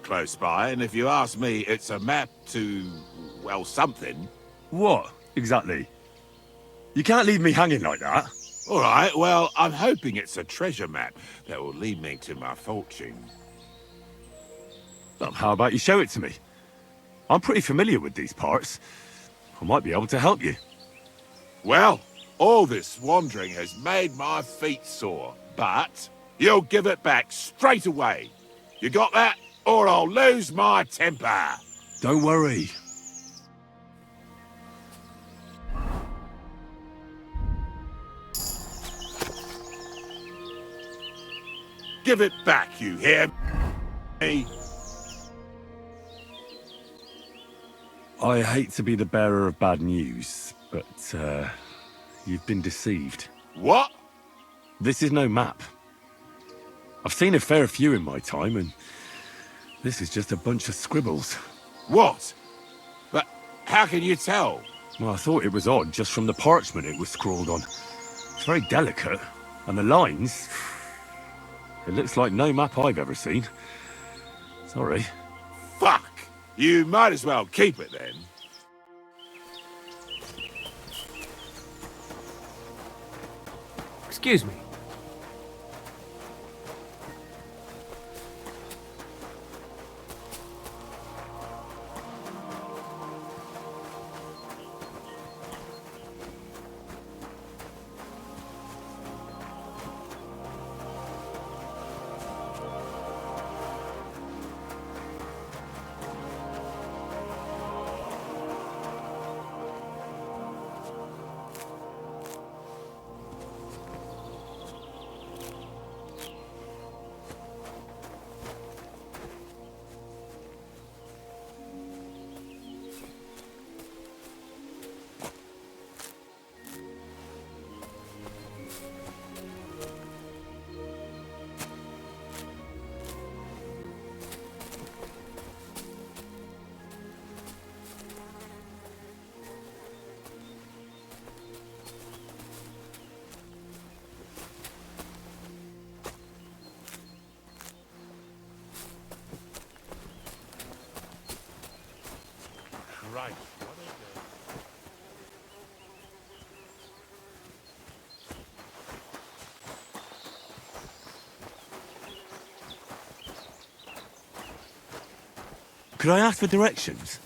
close by, and if you ask me, it's a map to, well, something. What, exactly? You can't leave me hanging like that. All right, well, I'm hoping it's a treasure map that will lead me to my fortune. Well, how about you show it to me? I'm pretty familiar with these parts. I might be able to help you. Well, all this wandering has made my feet sore, but you'll give it back straight away. You got that? Or I'll lose my temper. Don't worry. Give it back, you hear me? I hate to be the bearer of bad news, but, you've been deceived. What? This is no map. I've seen a fair few in my time, and this is just a bunch of scribbles. What? But how can you tell? Well, I thought it was odd just from the parchment it was scrawled on. It's very delicate, and the lines... It looks like no map I've ever seen. Sorry. Fuck! You might as well keep it then. Excuse me. Right. Could I ask for directions?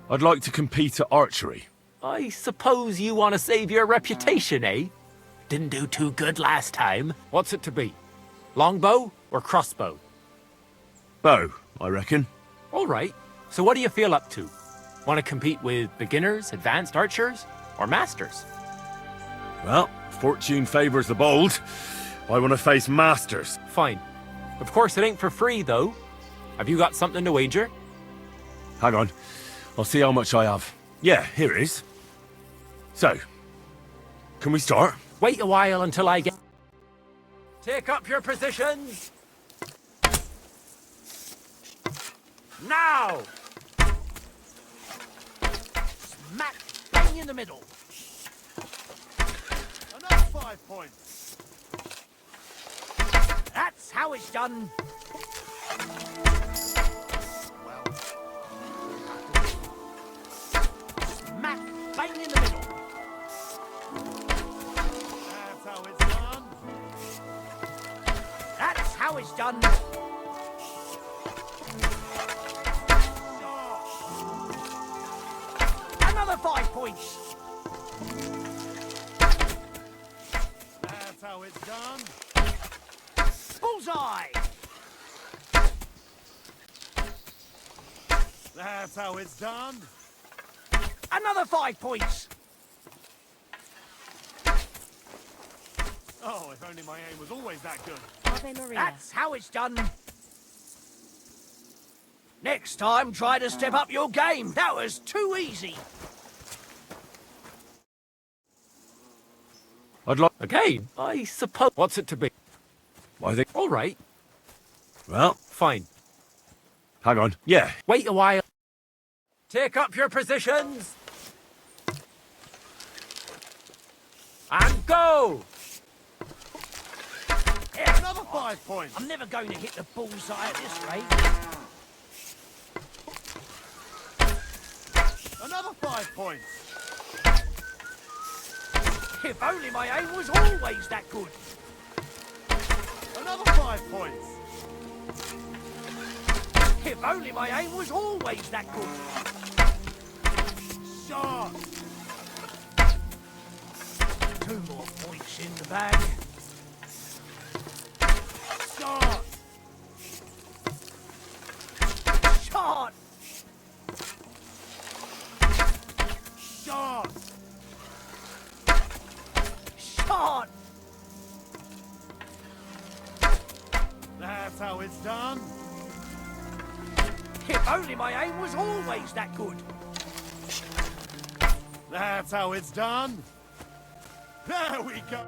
I'd like to compete at archery. I suppose you want to save your reputation, eh? Didn't do too good last time. What's it to be? Longbow or crossbow? Bow, I reckon. All right. So what do you feel up to? Want to compete with beginners, advanced archers, or masters? Well, fortune favours the bold. I want to face masters. Fine. Of course it ain't for free, though. Have you got something to wager? Hang on. I'll see how much I have. Yeah, here it is. So, can we start? Wait a while until I get... Take up your positions! Now! Smack bang in the middle. Another 5 points. That's how it's done. Well, Smack bang in the middle. that's how it's done. That's how it's done. Another 5 points. That's how it's done. Bullseye. That's how it's done. Another 5 points. Oh, if only my aim was always that good. Ave Maria. That's how it's done. Next time, try to step up your game. That was too easy. I'd like... Again, I suppose... What's it to be? I think... All right, Well, fine. hang on. Yeah. Wait a while. Take up your positions. And go! Another 5 points. I'm never going to hit the bullseye at this rate. Another 5 points. If only my aim was always that good. Another 5 points. If only my aim was always that good. Shot. 2 more points in the bag. Shot. Shot! Shot. Shot! That's how it's done. If only my aim was always that good. That's how it's done. There we go.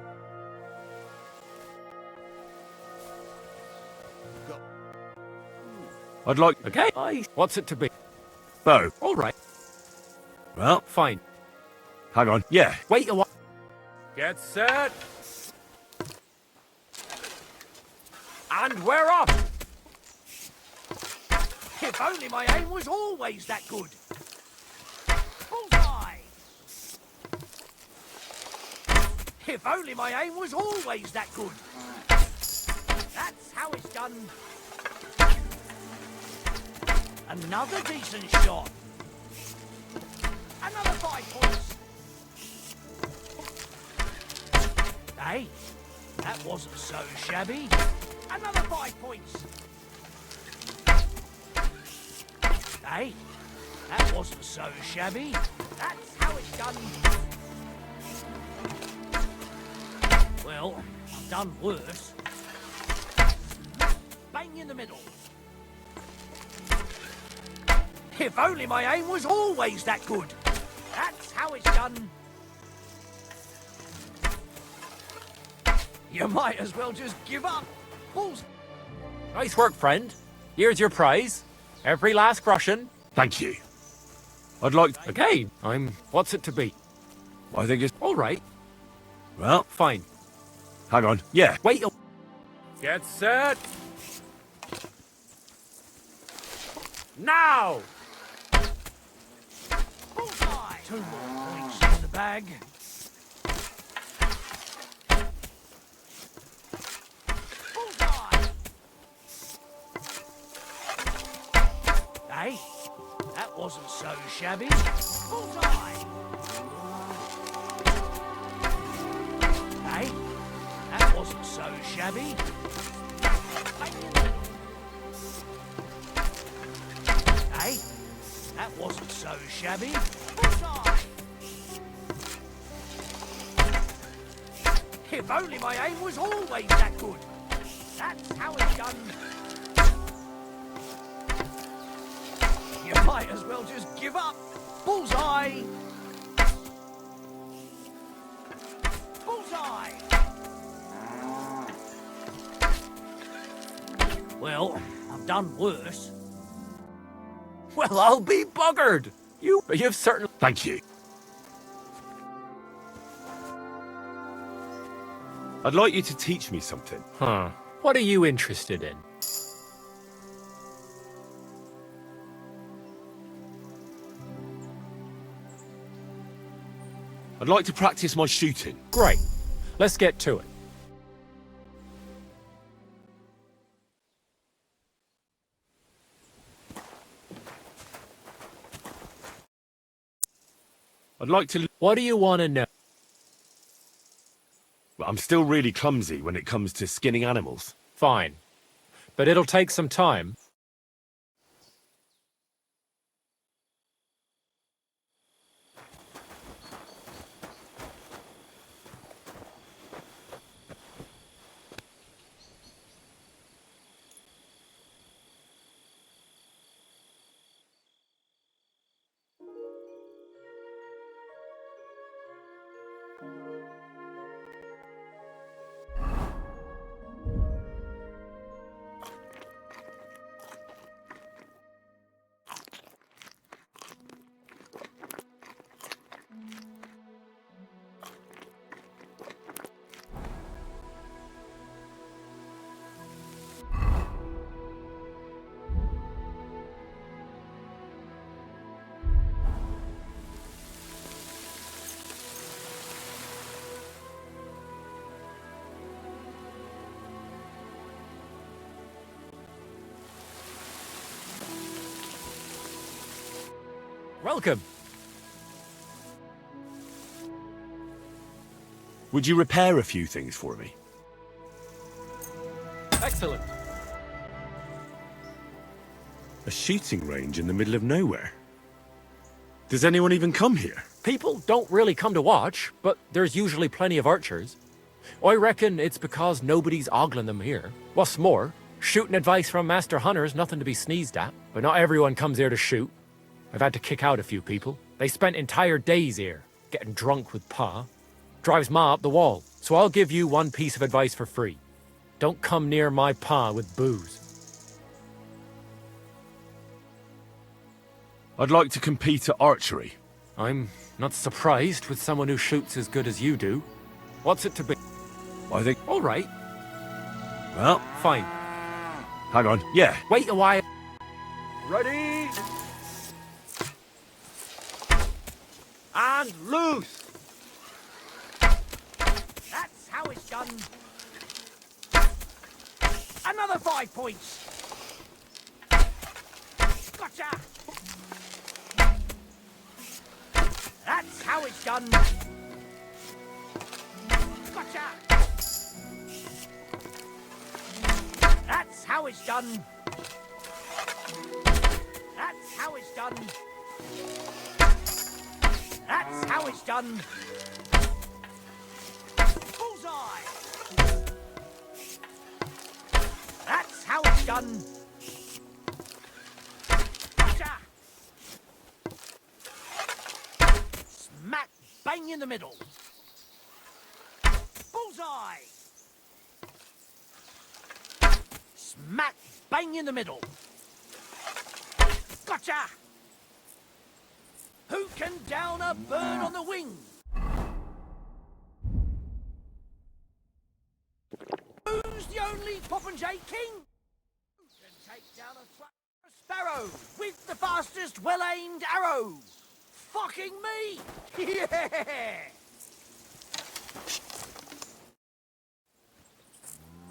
I'd like... Okay. What's it to be? Bow. All right, Well, fine. hang on. Yeah. Wait a while. Get set. And we're off. If only my aim was always that good. Bullseye. If only my aim was always that good. That's how it's done. Another decent shot. Another 5 points. Hey, that wasn't so shabby. Another 5 points. Hey, that wasn't so shabby. That's how it's done. Well, I've done worse. Bang in the middle. If only my aim was always that good. That's how it's done. You might as well just give up. Balls. Nice work, friend. Here's your prize. Every last groschen. Thank you. I'd like... Okay, What's it to be? I think it's... All right, Well, fine. hang on. Yeah. Wait a... Get set. Now! Bullseye! 2 more points in the bag. Bullseye! Hey, that wasn't so shabby. Bullseye! Hey, that wasn't so shabby. Hey, that wasn't so shabby. Bullseye! If only my aim was always that good. That's how it's done. You might as well just give up. Bullseye! Bullseye! Well, I've done worse. Well, I'll be buggered. You've certainly... Thank you. I'd like you to teach me something. Huh. What are you interested in? I'd like to practice my shooting. Great. Let's get to it. I'd like to... What do you want to know? Well, I'm still really clumsy when it comes to skinning animals. Fine. But it'll take some time. Welcome. Would you repair a few things for me? Excellent. A shooting range in the middle of nowhere? Does anyone even come here? People don't really come to watch, but there's usually plenty of archers. I reckon it's because nobody's ogling them here. What's more, shooting advice from master hunters nothing to be sneezed at, but not everyone comes here to shoot. I've had to kick out a few people. They spent entire days here, getting drunk with Pa. Drives Ma up the wall, so I'll give you one piece of advice for free. Don't come near my Pa with booze. I'd like to compete at archery. I'm not surprised with someone who shoots as good as you do. What's it to be? I think... All right, Well, fine. hang on. Yeah. Wait a while. Ready? And loose! That's how it's done. Another 5 points. Gotcha! That's how it's done. Gotcha! That's how it's done. That's how it's done. That's how it's done. Bullseye! That's how it's done. Gotcha! Smack bang in the middle. Bullseye! Smack bang in the middle. Gotcha! Who can down a bird on the wing? Who's the only Popinjay king? Who can take down a sparrow with the fastest well-aimed arrow? Fucking me! Yeah!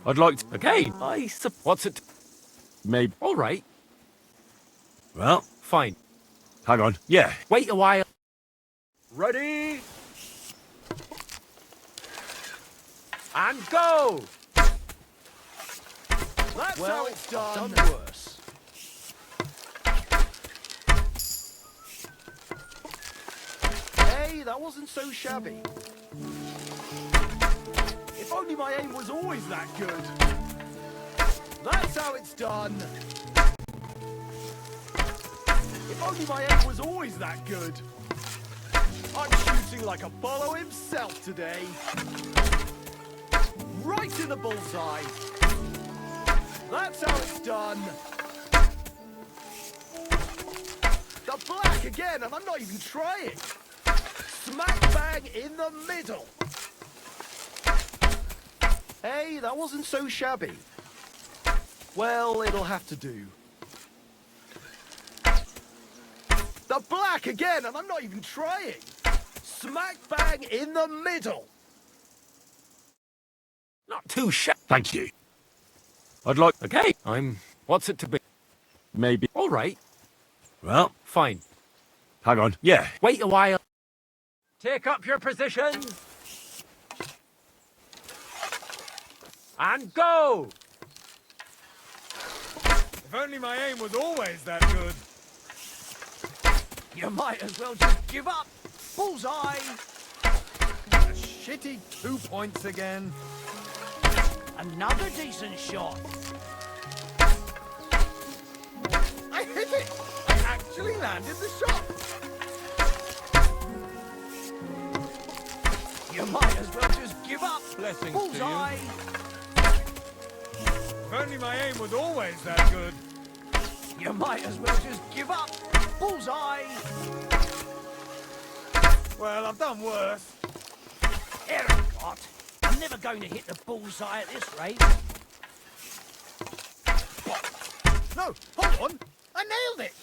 I'd like to... Okay, what's it? Maybe... All right, Well, fine. Hang on. Yeah. Wait a while. Ready? And go! That's how it's done. Worse. Hey, that wasn't so shabby. If only my aim was always that good. That's how it's done. If only my aim was always that good. I'm shooting like Apollo himself today. Right in the bullseye. That's how it's done. The black again, and I'm not even trying. Smack bang in the middle. Hey, that wasn't so shabby. Well, it'll have to do. The black again, and I'm not even trying. Smack bang in the middle. Not too shabby. Thank you. I'd like... Okay, what's it to be? Maybe... All right, Well, fine. hang on. Yeah. Wait a while. Take up your positions. And go! If only my aim was always that good. You might as well just give up. Bullseye. A shitty 2 points again. Another decent shot. I hit it! I actually landed the shot. You might as well just give up. Blessings Bullseye. to you. If only my aim was always that good. You might as well just give up. Bullseye. Well, I've done worse. What? I'm never going to hit the bullseye at this rate. No, hold on. I nailed it.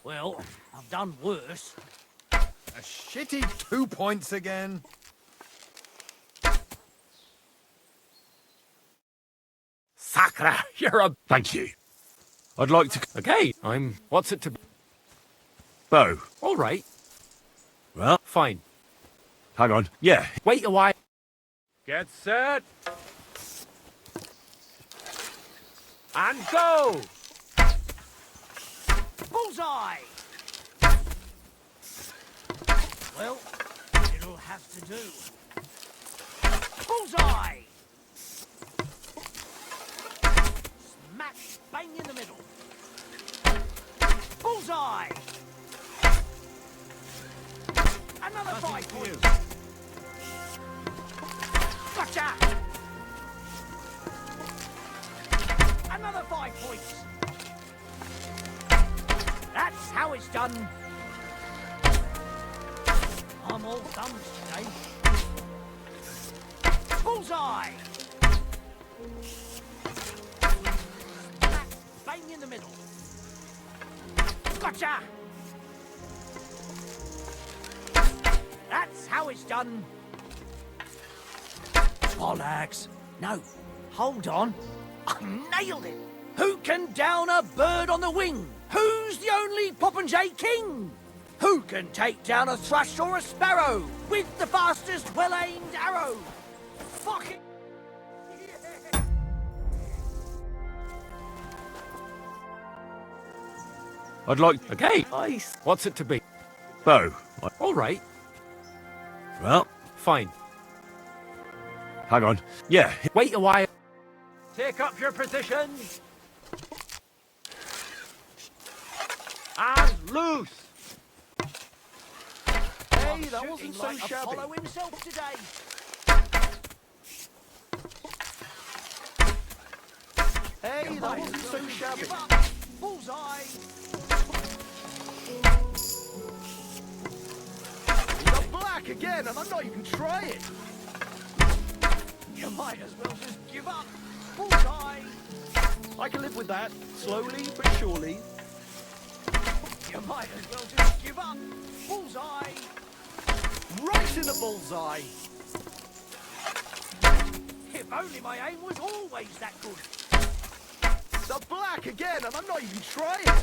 Well, I've done worse. A shitty 2 points again. Sacra, you're a... Thank you. I'd like to... Okay, what's it to be? Bow. All right, Well, fine. hang on. Yeah. Wait a while. Get set. And go! Bullseye! Well, it'll have to do. Bullseye! Smack bang in the middle. Bullseye! Another 5 points. Gotcha! Another 5 points. That's how it's done. I'm all thumbs today. Bullseye! Smack bang in the middle. Gotcha! That's how it's done. Bollocks. No, hold on. I nailed it. Who can down a bird on the wing? Who's the only Popinjay king? Who can take down a thrush or a sparrow with the fastest well-aimed arrow? Fucking... Yeah. I'd like... Okay, nice. What's it to be? Bow. All right, Well, fine. hang on. Yeah. Wait a while. Take up your positions. And loose. Hey, that wasn't so shabby. Apollo himself today. Hey, that wasn't so shabby. Bullseye. The black again, and I'm not even trying. You might as well just give up. Bullseye. I can live with that, slowly but surely. You might as well just give up. Bullseye. Right in the bullseye. If only my aim was always that good. The black again, and I'm not even trying.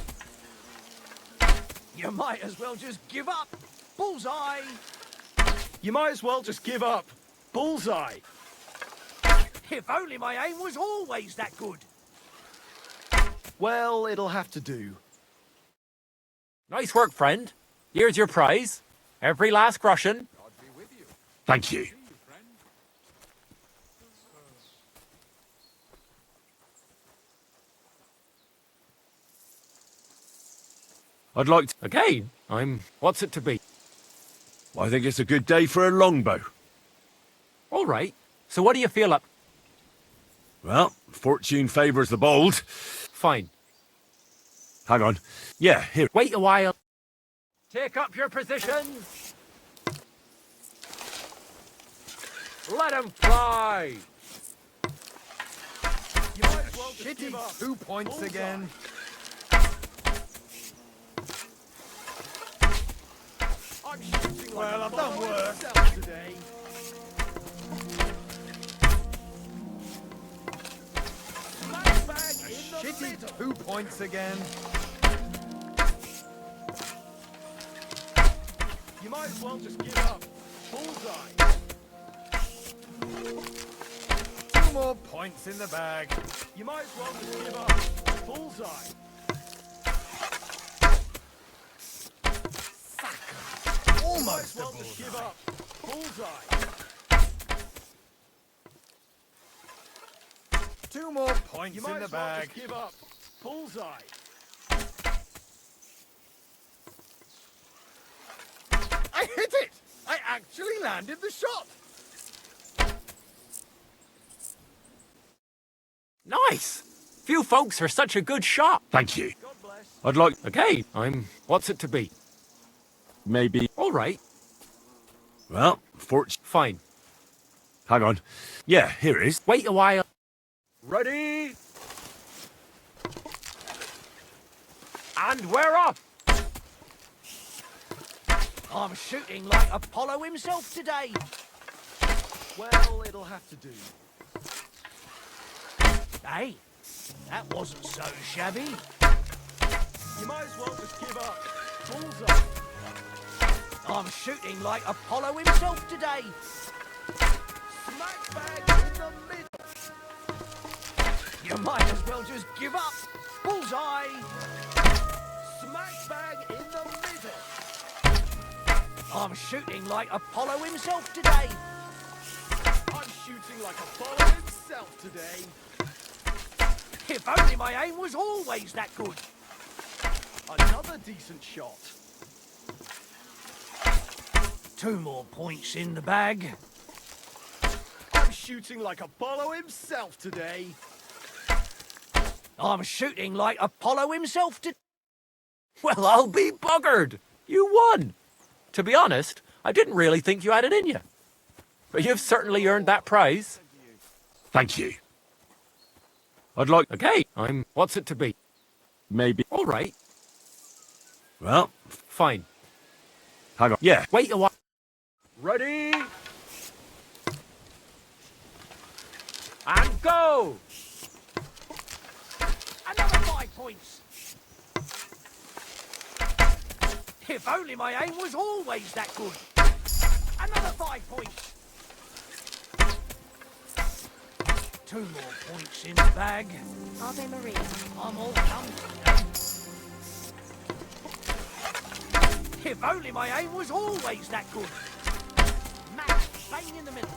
You might as well just give up. Bullseye. You might as well just give up. Bullseye. If only my aim was always that good. Well, it'll have to do. Nice work, friend. Here's your prize. Every last groschen. Thank you. I'd like to... Again, what's it to be? I think it's a good day for a longbow. All right. So what do you feel up? Well, fortune favours the bold. Fine. Hang on. Yeah, here. Wait a while. Take up your positions. Let 'em fly. You might as well just give up. 2 points Bullseye. Again. I'm shooting Well, I've done worse today. Shitty 2 points again. You might as well just give up. Bullseye. 2 more points in the bag. You might as well just give up. Bullseye. Almost well just give up. Bullseye. 2 more points in the bag. Just give up. Bullseye. I hit it! I actually landed the shot! Nice. Few folks are such a good shot. Thank you. God bless. I'd like... Okay, what's it to be? Maybe... All right. Well, fortune... Fine. Hang on. Yeah, here it is. Wait a while. Ready? And we're off. I'm shooting like Apollo himself today. Well, it'll have to do. Hey, that wasn't so shabby. You might as well just give up. Bullseye. I'm shooting like Apollo himself today. Smack bag in the middle. You might as well just give up. Bullseye. Smack bag in the middle. I'm shooting like Apollo himself today. I'm shooting like Apollo himself today. If only my aim was always that good. Another decent shot. 2 more points in the bag. I'm shooting like Apollo himself today. I'm shooting like Apollo himself today. Well, I'll be buggered. You won. To be honest, I didn't really think you had it in you. But you've certainly earned that prize. Thank you. I'd like... Okay, what's it to be? Maybe... All right. Well, Fine. hang on. Yeah. Wait a while. Ready? And go! Another 5 points. If only my aim was always that good. Another 5 points. 2 more points in the bag. Ave Maria. I'm all done. If only my aim was always that good. Max, bang in the middle.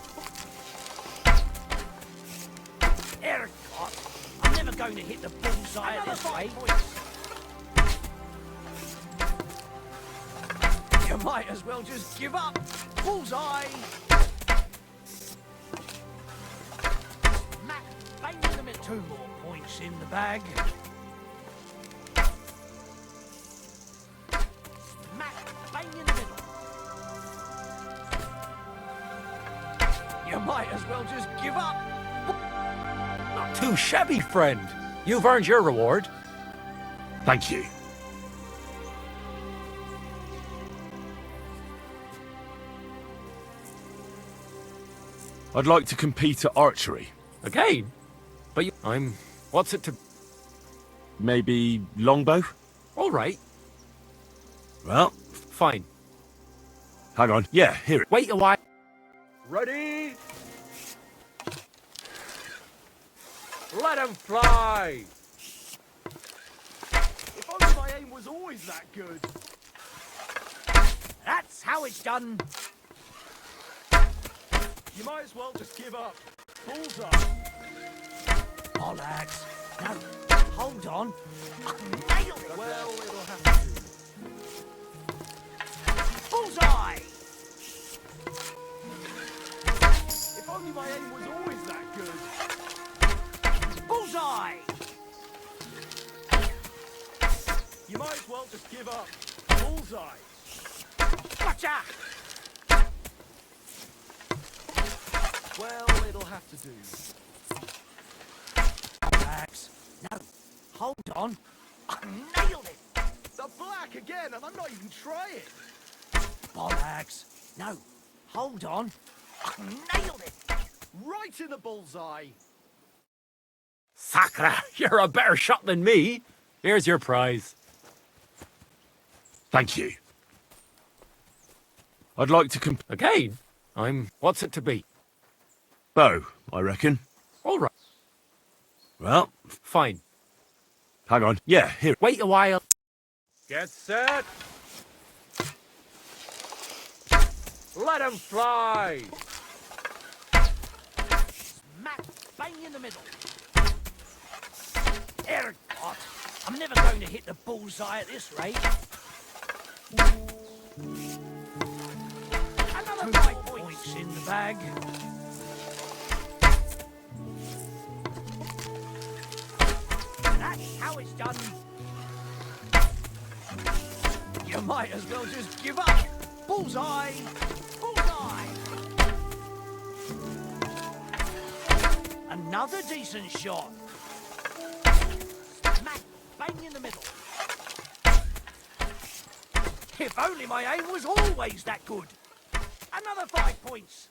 Ericott, I'm never going to hit the bullseye this way. You might as well just give up. Bullseye. Max, bang in the middle. 2 more points in the bag. Max, bang in the middle. You might as well just give up. Not too shabby, friend. You've earned your reward. Thank you. I'd like to compete at archery. Again? But what's it to... Maybe longbow? All right. Well, Fine. hang on. Yeah, here it. Wait a while. Ready? Let him fly! If only my aim was always that good. That's how it's done. You might as well just give up. Bullseye. Bollocks. No, hold on. I nailed it. Well, it'll have to do. Bullseye! If only my aim was always that good. Bullseye! You might as well just give up. Bullseye. Gotcha! Well, it'll have to do. Bollocks. No, hold on. I nailed it. The black again, and I'm not even trying. Bollocks. No, hold on. I nailed it. Right in the bullseye. Sacre, you're a better shot than me. Here's your prize. Thank you. I'd like to Again? What's it to be? bow, I reckon. All right. Well, Fine. hang on. Yeah, here. Wait a while. Get set. Let him fly! Smack bang in the middle. Dear God, I'm never going to hit the bullseye at this rate. Another 5 points in the bag. That's how it's done. You might as well just give up. Bullseye! Bullseye! Another decent shot. Smack bang in the middle. If only my aim was always that good. Another 5 points.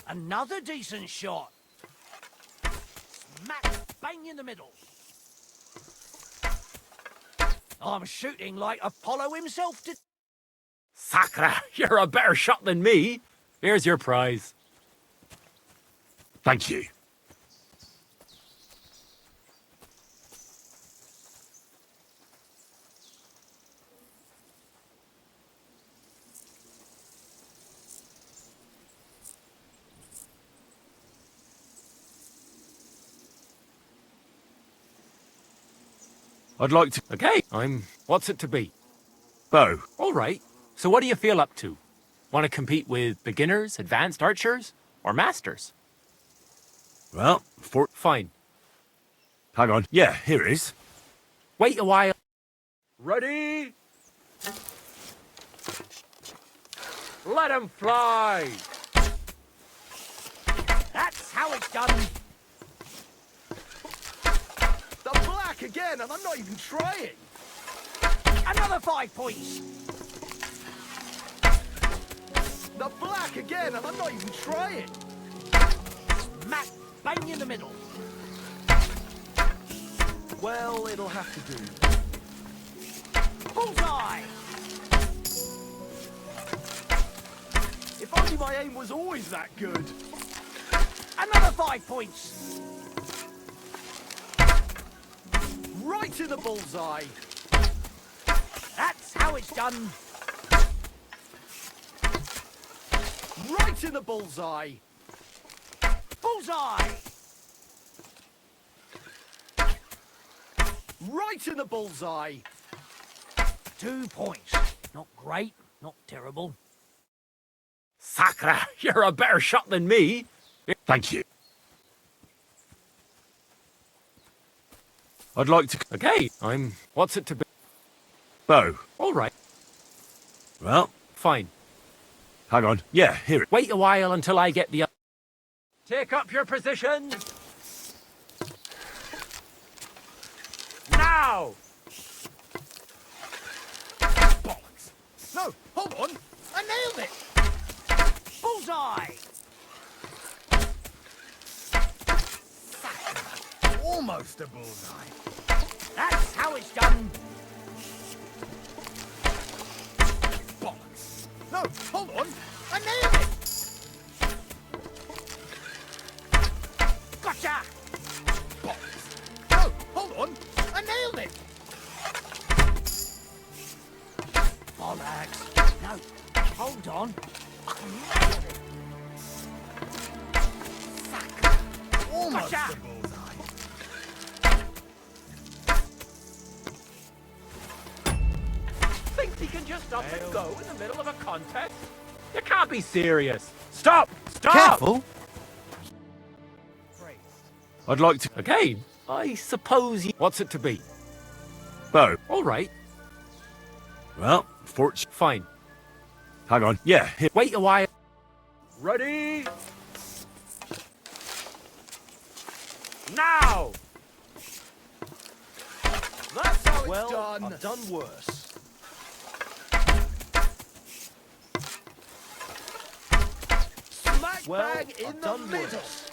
Another decent shot. Smack bang in the middle. I'm shooting like Apollo himself to... Sacre, you're a better shot than me. Here's your prize. Thank you. I'd like to Okay, what's it to be? bow. All right. So what do you feel up to? Want to compete with beginners, advanced archers, or masters? Well, Fine. hang on. Yeah, here it is. Wait a while. Ready? Let him fly! That's how it's done. The black again, and I'm not even trying. Another 5 points. The black again, and I'm not even trying. Smack bang in the middle. Well, it'll have to do. Bullseye! If only my aim was always that good. Another 5 points. Right in the bullseye. That's how it's done. Right in the bullseye. Bullseye! Right in the bullseye. 2 points. Not great, not terrible. Sacre, you're a better shot than me. Thank you. I'd like to Okay, what's it to be? bow. All right. Well, Fine. hang on. Yeah, here it. Wait a while until I get the... Take up your positions! Now! Bollocks. No, hold on. I nailed it. Bullseye! Almost a bullseye. That's how it's done. Bollocks. No, hold on. I nailed it. Gotcha! Bollocks. No, hold on. I nailed it. Bollocks. No, hold on. I nailed it. Almost Gotcha. a bullseye. Think he can just up and go in the middle of a contest? You can't be serious. Stop! Stop! Careful! I'd like to... Again, I suppose you... What's it to be? Oh, All right, well, fortune... fine. Hang on. Yeah, here. Wait a while. Ready? Now! That's how it's Well, done. I've done worse. Smack Well, bag in I've the done middle. worse.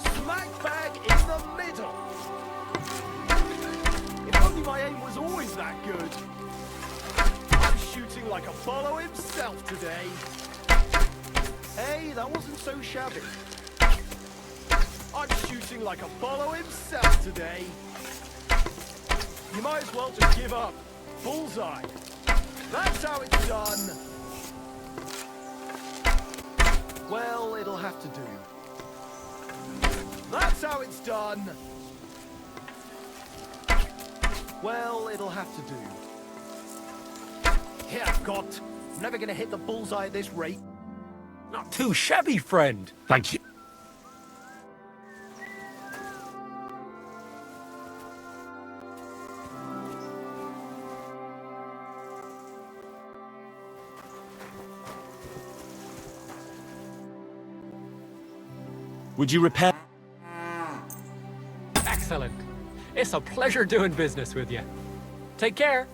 Smack bag in the middle. If only my aim was always that good. I'm shooting like Apollo himself today. Hey, that wasn't so shabby. I'm shooting like Apollo himself today. You might as well just give up. Bullseye. That's how it's done. Well, it'll have to do. That's how it's done. Well, it'll have to do. Here I've got. I'm never gonna hit the bullseye at this rate. Not too shabby, friend. Thank you. Would you repair... Excellent. It's a pleasure doing business with you. Take care.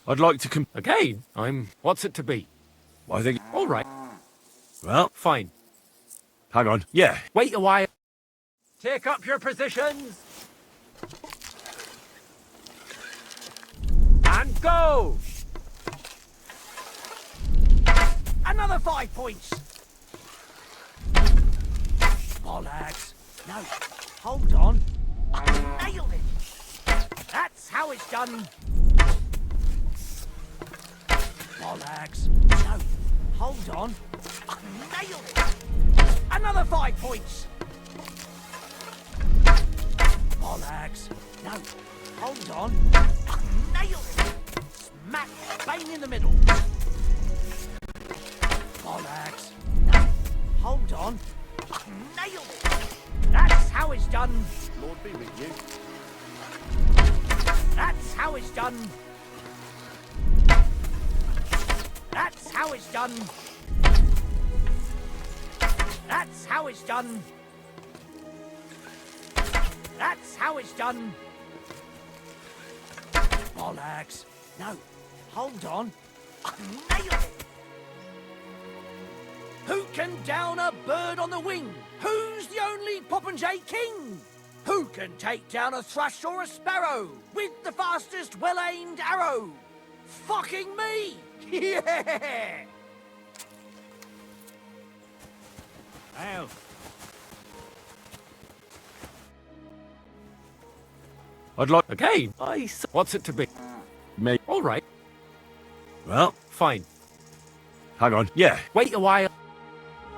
I'd like to Again? What's it to be? I think... All right. Well, Fine. hang on. Yeah. Wait a while. Take up your positions. And go! Another 5 points. Bollocks. No, hold on. I nailed it. That's how it's done. Bollocks. No, hold on. I nailed it. Another 5 points. Bollocks. No, hold on. I nailed it. Smack bang in the middle. Bollocks. No, hold on. I nailed it. That's how it's done. Lord be with you. That's how it's done. That's how it's done. That's how it's done. That's how it's done. Bollocks. No, hold on. I nailed it. Who can down a bird on the wing? Who's the only Popinjay king? Who can take down a thrush or a sparrow with the fastest well-aimed arrow? Fucking me! Yeah! Well. I'd like... Again? What's it to be? Me. All right. Well, Fine. hang on. Yeah. Wait a while.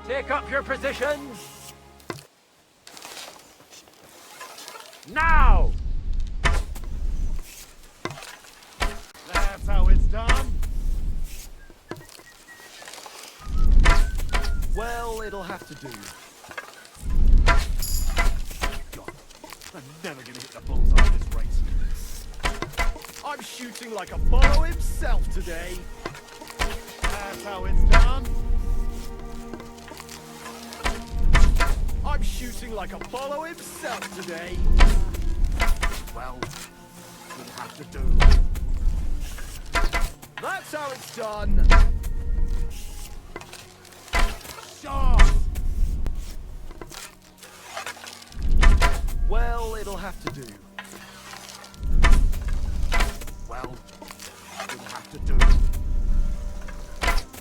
Take up your positions. Now! That's how it's done. Well, it'll have to do. God, I'm never gonna hit the bullseye at this rate. I'm shooting like Apollo himself today. That's how it's done. I'm shooting like Apollo himself today. Well, it'll have to do. That's how it's done. Shot. Well, it'll have to do. Well, it'll have to do.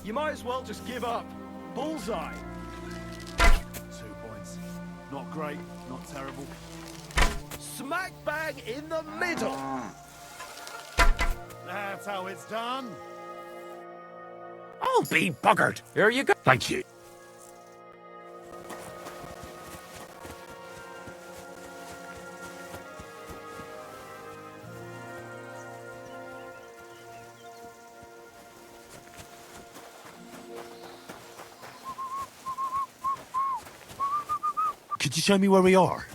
You might as well just give up. Bullseye. 2 points. Not great, not terrible. Smack bang in the middle. That's how it's done. I'll be buggered. Here you go. Thank you. Could you show me where we are?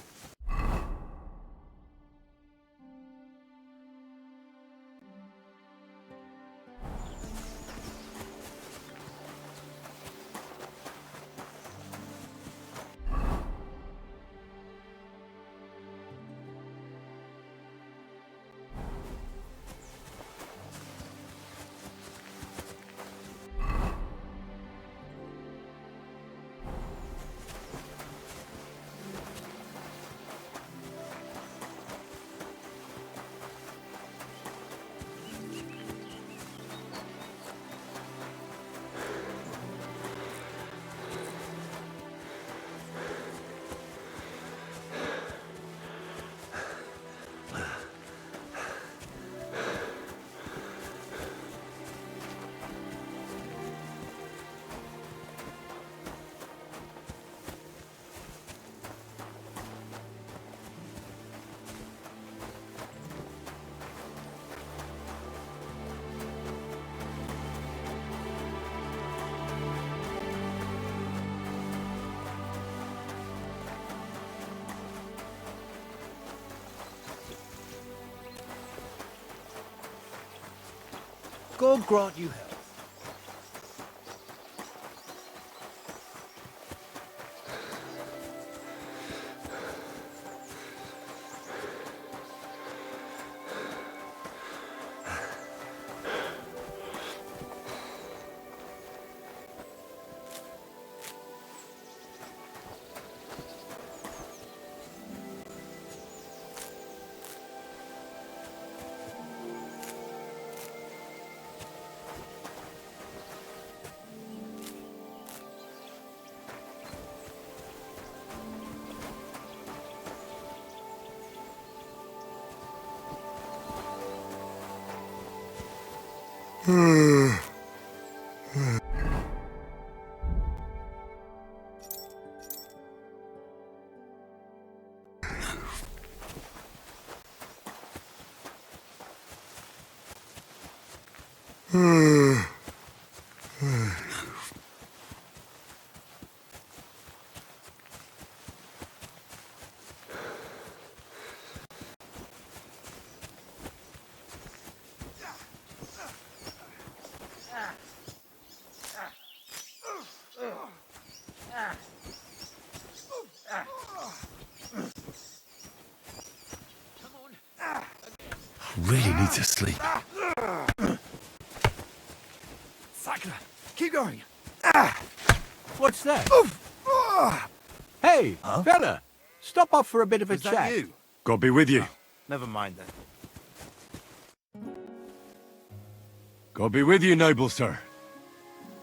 God grant you health. Really need to sleep. Sakura, keep going. What's that? Hey, fella, stop off for a bit of a Is chat. that you? God be with you. Never mind then. God be with you, noble sir.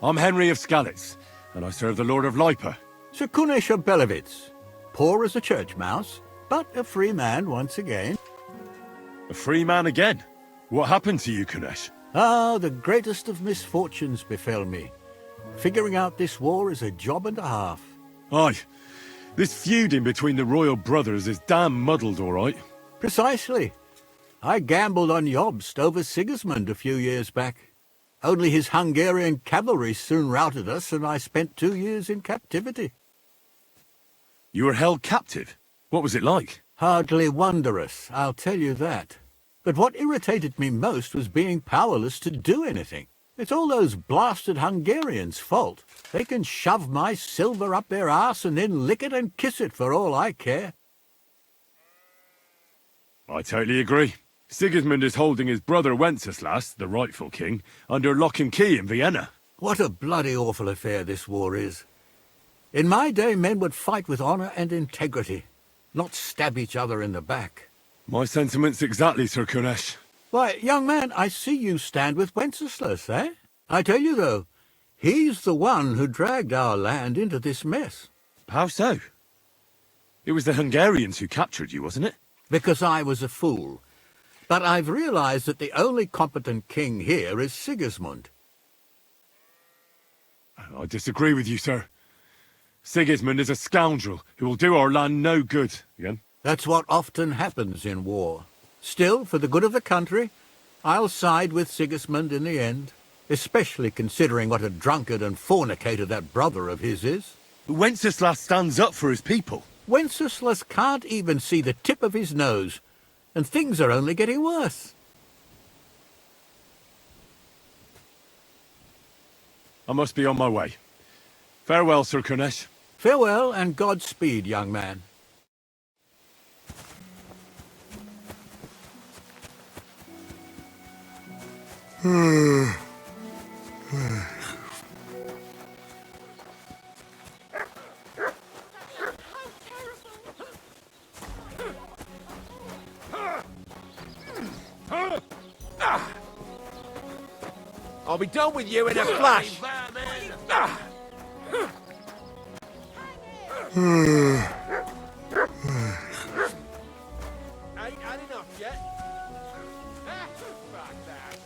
I'm Henry of Skalitz, and I serve the Lord of Lipa. Sir Kunesh of Belevitz, poor as a church mouse, but a free man once again. A free man again? What happened to you, Kunesh? Ah, the greatest of misfortunes befell me. Figuring out this war is a job and a half. Aye. This feuding between the royal brothers is damn muddled, all right. Precisely. I gambled on Jobst over Sigismund a few years back. Only his Hungarian cavalry soon routed us, and I spent 2 years in captivity. You were held captive? What was it like? Hardly wondrous, I'll tell you that. But what irritated me most was being powerless to do anything. It's all those blasted Hungarians' fault. They can shove my silver up their arse and then lick it and kiss it for all I care. I totally agree. Sigismund is holding his brother Wenceslas, the rightful king, under lock and key in Vienna. What a bloody awful affair this war is. In my day, men would fight with honor and integrity, not stab each other in the back. My sentiments exactly, Sir Kunesh. Why, young man, I see you stand with Wenceslas, eh? I tell you, though, he's the one who dragged our land into this mess. How so? It was the Hungarians who captured you, wasn't it? Because I was a fool. But I've realized that the only competent king here is Sigismund. I disagree with you, sir. Sigismund is a scoundrel who will do our land no good. Again? That's what often happens in war. Still, for the good of the country, I'll side with Sigismund in the end, especially considering what a drunkard and fornicator that brother of his is. Wenceslas stands up for his people. Wenceslas can't even see the tip of his nose, and things are only getting worse. I must be on my way. Farewell, Sir Kunesh. Farewell and Godspeed, young man. I'll be done with you in a flash. Ain't had enough yet. Fuck that.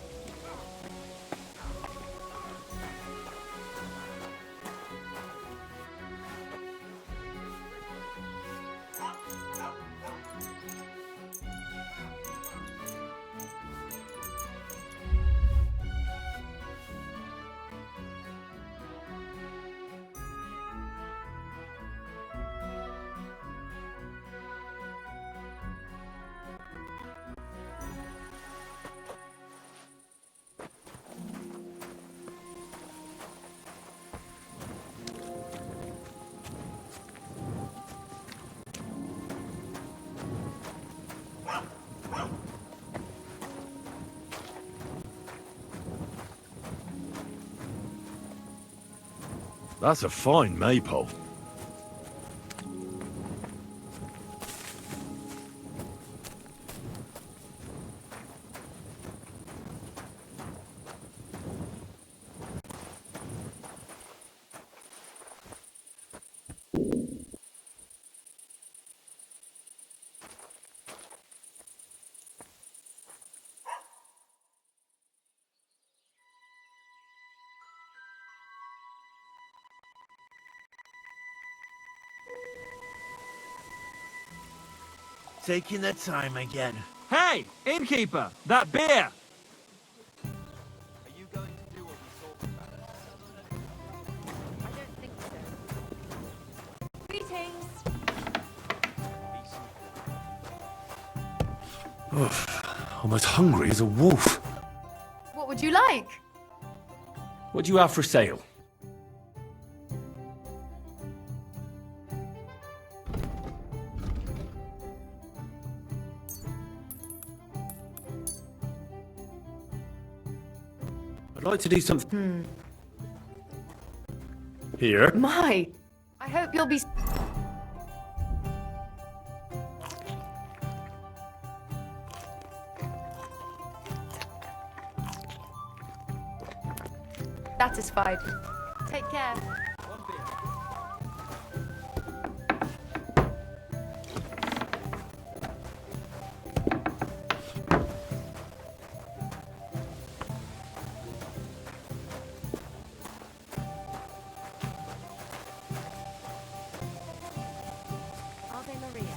That's a fine maypole. taking their time again. Hey, innkeeper, that beer! Are you going to do what we talked about? I don't think so. Greetings. I'm as hungry as a wolf. What would you like? What do you have for sale? I'd like to do something. Here. My, I hope you'll be... satisfied. Take care. Ave Maria.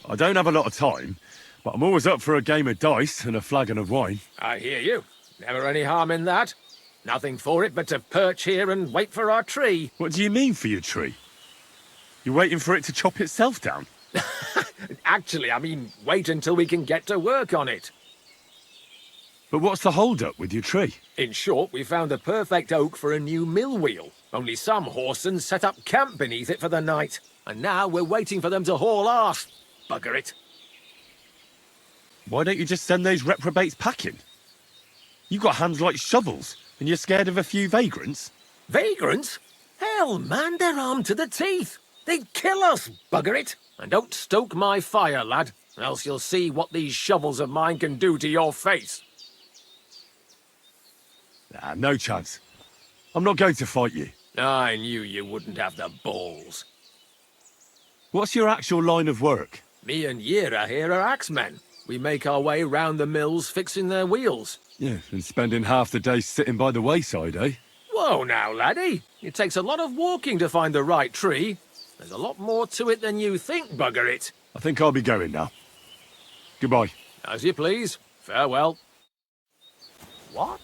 I don't have a lot of time, but I'm always up for a game of dice and a flagon of wine. I hear you. Never any harm in that. Nothing for it but to perch here and wait for our tree. What do you mean for your tree? You're waiting for it to chop itself down? Actually, I mean, wait until we can get to work on it. But what's the hold-up with your tree? In short, we found the perfect oak for a new mill wheel. Only some horsens set up camp beneath it for the night. And now we're waiting for them to haul arse. Bugger it. Why don't you just send those reprobates packing? You've got hands like shovels, and you're scared of a few vagrants? Vagrants? Hell, man, they're armed to the teeth. They'd kill us, bugger it. And don't stoke my fire, lad, else you'll see what these shovels of mine can do to your face. Nah, no chance. I'm not going to fight you. I knew you wouldn't have the balls. What's your actual line of work? Me and Yira here are axemen. We make our way round the mills fixing their wheels. Yeah, and spending half the day sitting by the wayside, eh? Whoa now, laddie. It takes a lot of walking to find the right tree. There's a lot more to it than you think, bugger it. I think I'll be going now. Goodbye. As you please. Farewell. What?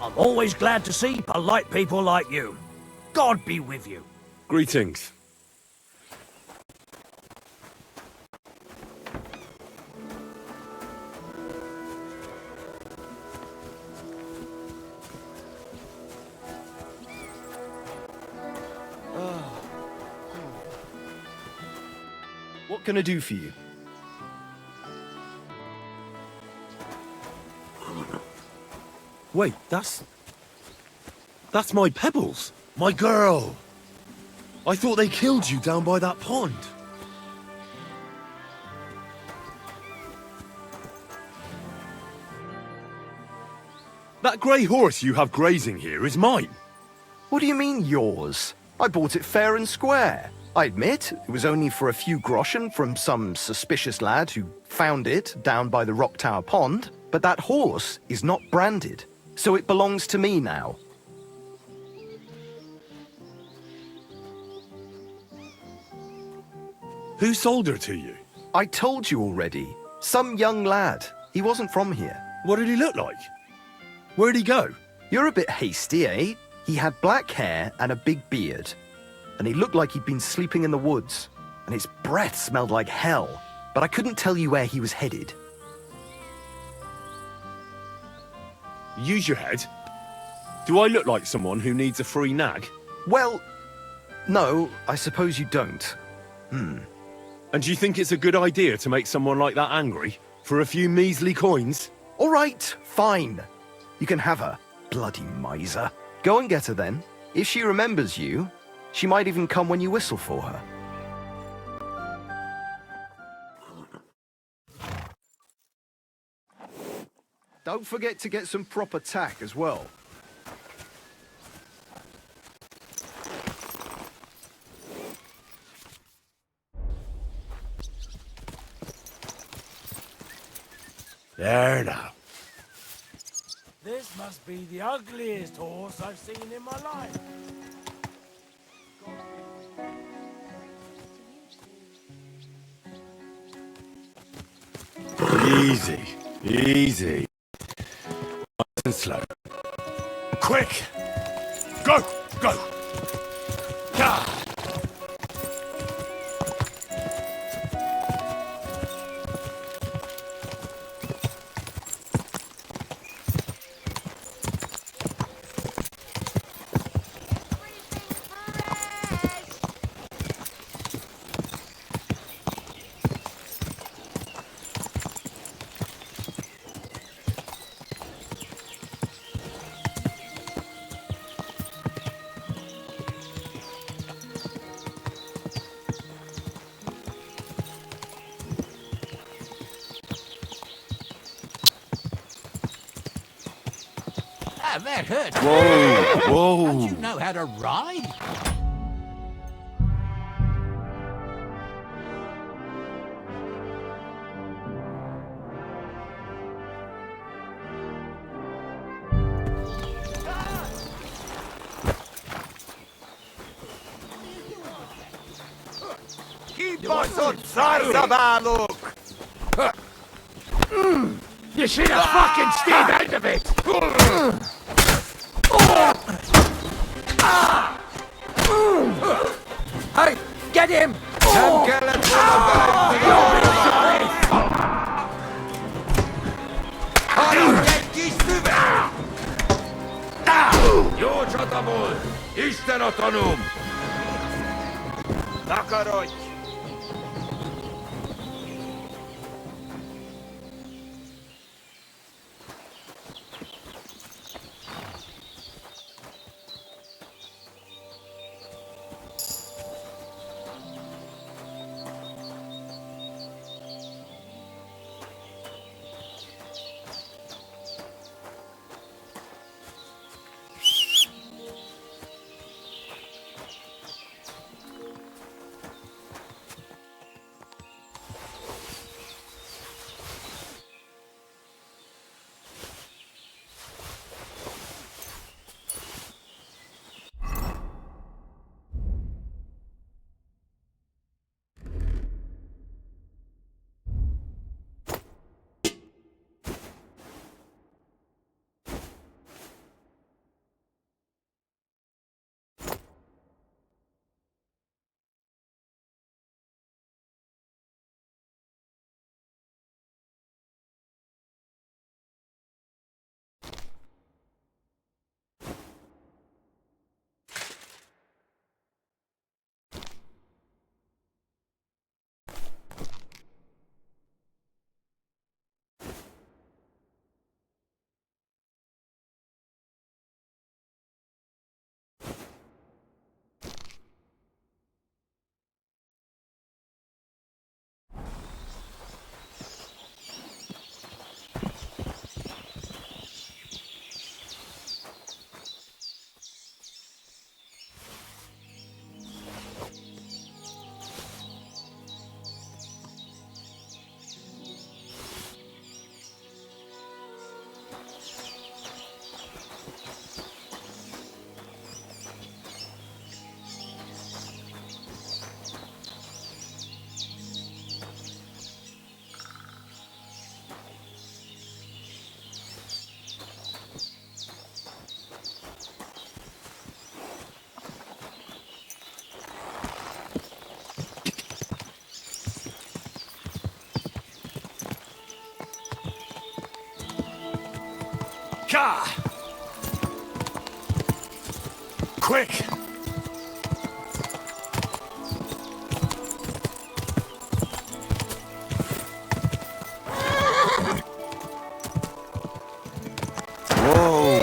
I'm always glad to see polite people like you. God be with you. Greetings. What can I do for you? Wait, that's my Pebbles. My girl. I thought they killed you down by that pond. That grey horse you have grazing here is mine. What do you mean, yours? I bought it fair and square. I admit, it was only for a few groschen from some suspicious lad who found it down by the Rock Tower Pond, but that horse is not branded, so it belongs to me now. Who sold her to you? I told you already. Some young lad. He wasn't from here. What did he look like? Where'd he go? You're a bit hasty, eh? He had black hair and a big beard. And he looked like he'd been sleeping in the woods. And his breath smelled like hell. But I couldn't tell you where he was headed. Use your head. Do I look like someone who needs a free nag? Well, no, I suppose you don't. And do you think it's a good idea to make someone like that angry? For a few measly coins? All right, fine. You can have her, bloody miser. Go and get her then. If she remembers you, she might even come when you whistle for her. Don't forget to get some proper tack as well. There now. This must be the ugliest horse I've seen in my life. Easy, easy. Nice and slow. Quick! Go, go! Yeah. Ah, that hurt. Whoa, whoa. Don't you know how to ride? Keep us on Zarzabalook! You should have fucking stayed out of it! Hey, get him! Jó csatamol! Isten a tanúm! Takarodj! Gah! Quick! Whoa!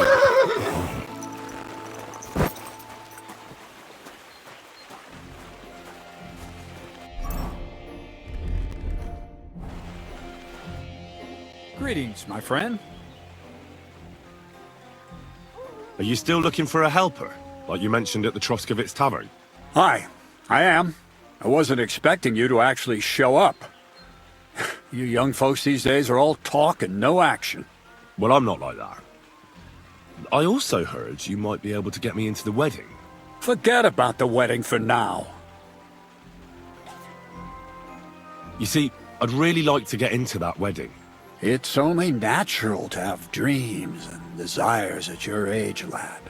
Greetings, my friend. Are you still looking for a helper, like you mentioned at the Troskovitz Tavern? Hi, I am. I wasn't expecting you to actually show up. You young folks these days are all talk and no action. Well, I'm not like that. I also heard you might be able to get me into the wedding. Forget about the wedding for now. You see, I'd really like to get into that wedding. It's only natural to have dreams and desires at your age, lad.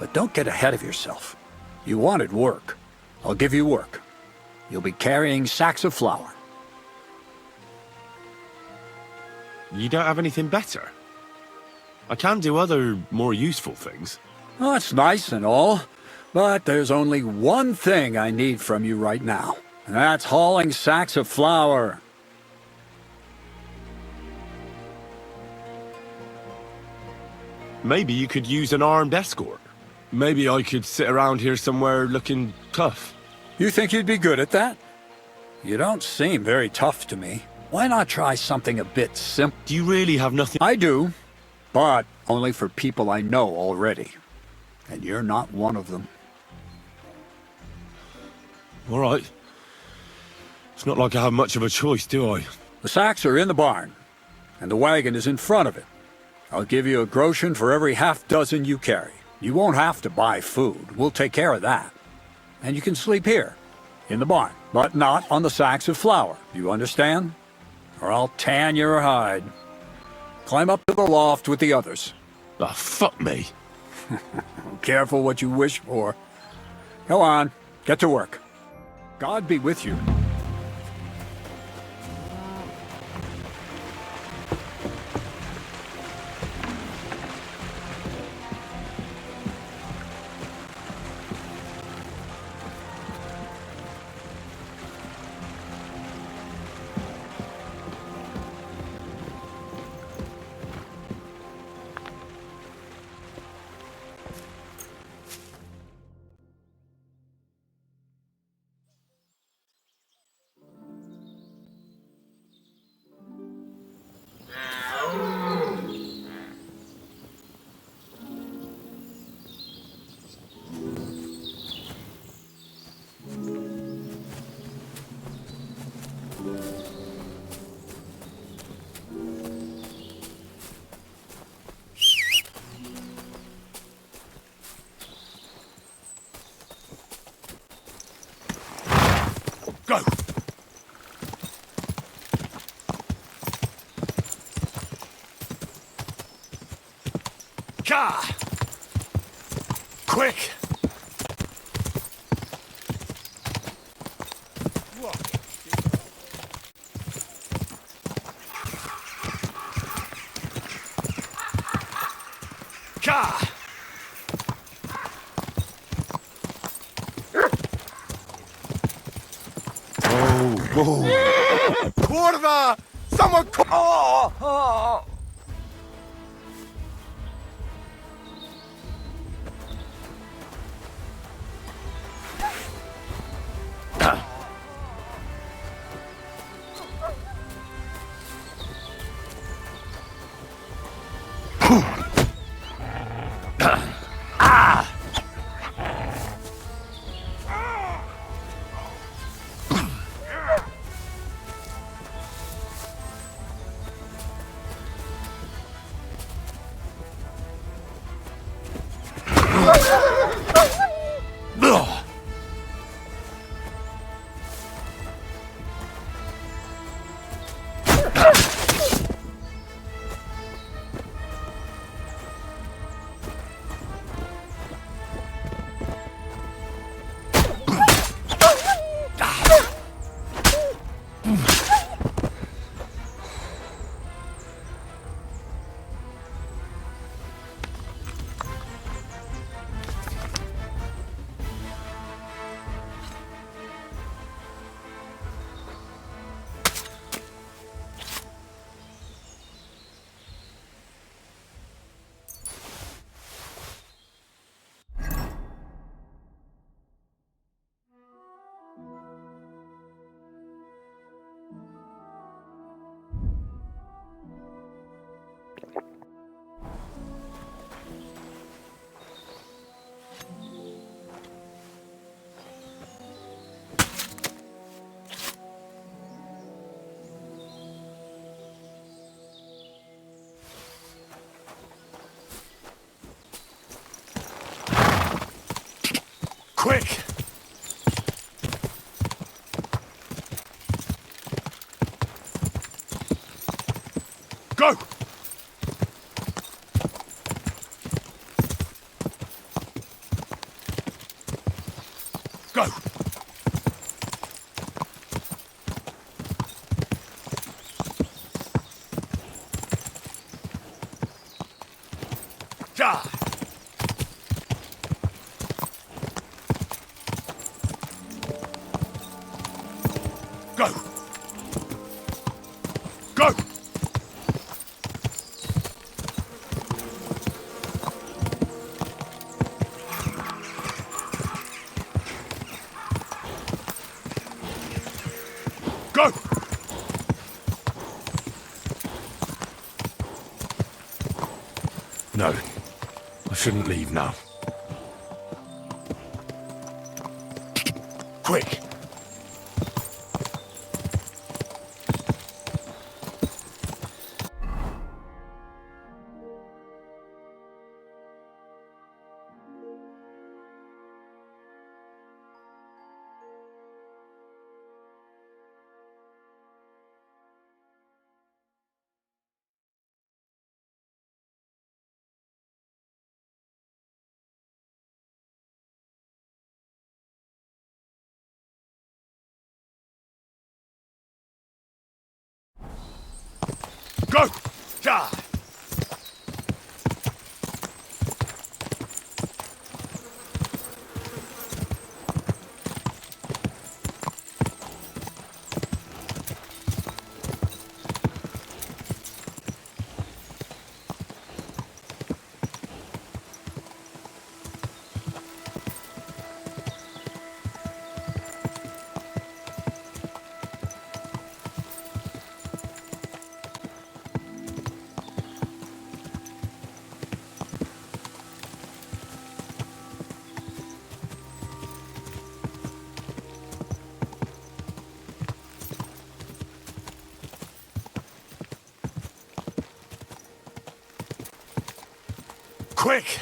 But don't get ahead of yourself. You wanted work. I'll give you work. You'll be carrying sacks of flour. You don't have anything better? I can do other, more useful things. Oh, that's nice and all, but there's only one thing I need from you right now, and that's hauling sacks of flour. Maybe you could use an armed escort. Maybe I could sit around here somewhere looking tough. You think you'd be good at that? You don't seem very tough to me. Why not try something a bit simple? Do you really have nothing? I do, but only for people I know already. And you're not one of them. All right. It's not like I have much of a choice, do I? The sacks are in the barn, and the wagon is in front of it. I'll give you a groschen for every half dozen you carry. You won't have to buy food. We'll take care of that. And you can sleep here, in the barn, but not on the sacks of flour. You understand? Or I'll tan your hide. Climb up to the loft with the others. Ah, fuck me. Careful what you wish for. Go on, get to work. God be with you. Go! Gah! Quick! Gah! Whoa. Corva! Someone call! Oh. Quick! Go! Go! Ja! Go! Go! Go! No, I shouldn't leave now. Quick! Go! Ja! Quick!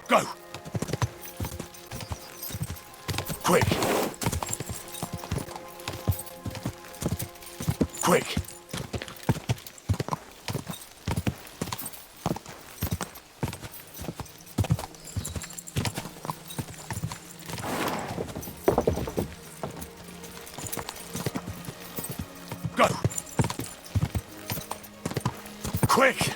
Go! Quick! Quick! Go! Quick!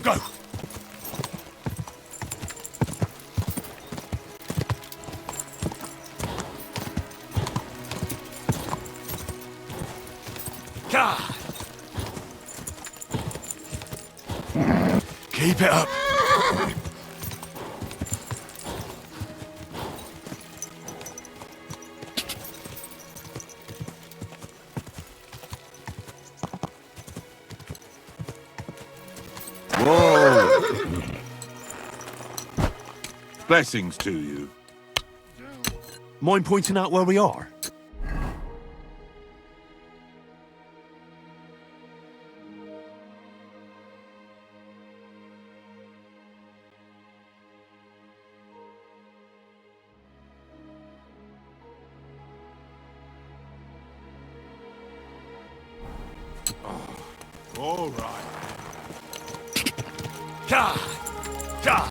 Go! God! Keep it up! Whoa! Blessings to you. Mind pointing out where we are? All right. Ja! Ja!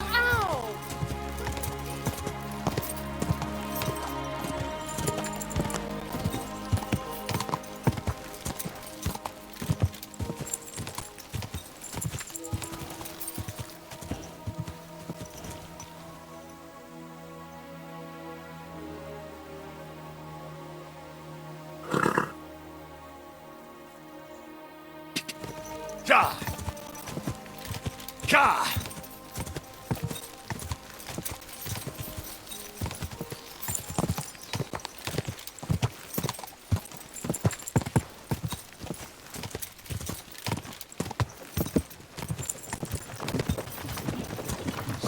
Ka! Ka!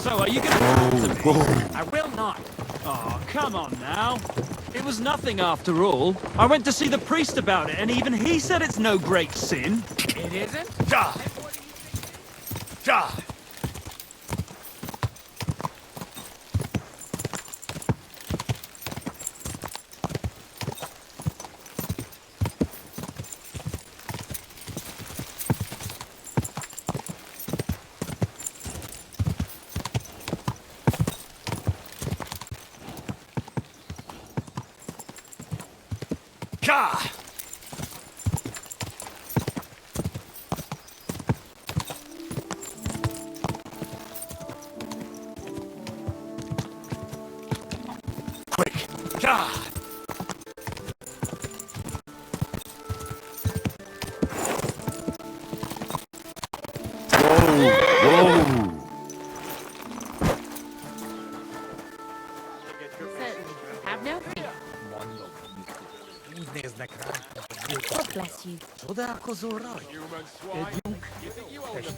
So, are you gonna... I will not. Oh, come on now. It was nothing after all. I went to see the priest about it, and even he said it's no great sin. It isn't? Ka! Ka! Ka! Quick! Ka! Have no fear. God bless you. Human swine. You think you own the